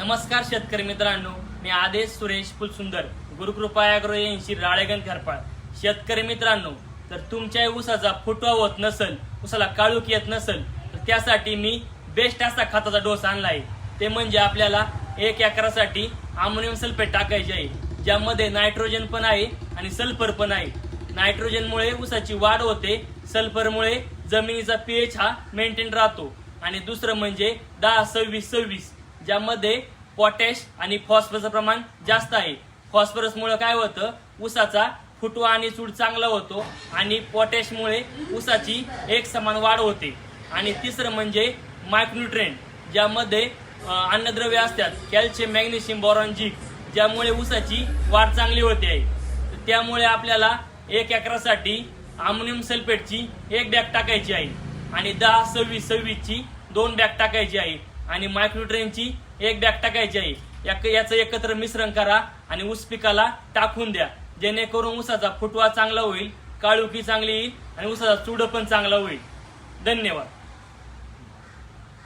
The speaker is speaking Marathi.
नमस्कार शेतकरी मित्रांनो, मी आदेश सुरेश फुलसुंदर, गुरुकृपा ॲग्रो एजन्सी राळेगण खरपाळ. शेतकरी मित्रांनो, जर तुमच्या उसाचा फुटवा होत नसेल, उसाला काळूक येत नसेल, तर त्यासाठी मी बेस्ट असा खताचा डोस आणलाय. ते म्हणजे आपल्याला 1 एकरासाठी अमोनियम सल्फेट टाकायचे आहे, ज्यामध्ये नायट्रोजन पण आहे आणि सल्फर पण आहे. नायट्रोजनमुळे उसाची वाढ होते, सल्फरमुळे जमिनीचा पीएच हा मेंटेन राहतो. आणि दुसरं म्हणजे 10-26-26, ज्यामध्ये पोटॅश आणि फॉस्फरसचं प्रमाण जास्त आहे. फॉस्फरसमुळे काय होतं, उसाचा फुटवा आणि चूड चांगला होतो आणि पोटॅशमुळे उसाची एक समान वाढ होते. आणि तिसरं म्हणजे मायक्रोन्यूट्रिएंट, ज्यामध्ये अन्नद्रव्य असतात, कॅल्शियम, मॅग्नेशियम, बोरॉन, झिंक, ज्यामुळे उसाची वाढ चांगली होते आहे. त्यामुळे आपल्याला 1 एकरासाठी अमोनियम सल्फेटची 1 बॅग टाकायची आहे आणि 10-26-26ची 2 बॅग टाकायची आहे आणि मायक्रोन्यूट्रिएंटची 1 बॅग टाकायची आहे. याचं एकत्र मिश्रण करा आणि ऊस पिकाला टाकून द्या, जेणेकरून उसाचा फुटवा चांगला होईल, काळुकी चांगली येईल आणि उसाचा चूड पण चांगला होईल. धन्यवाद.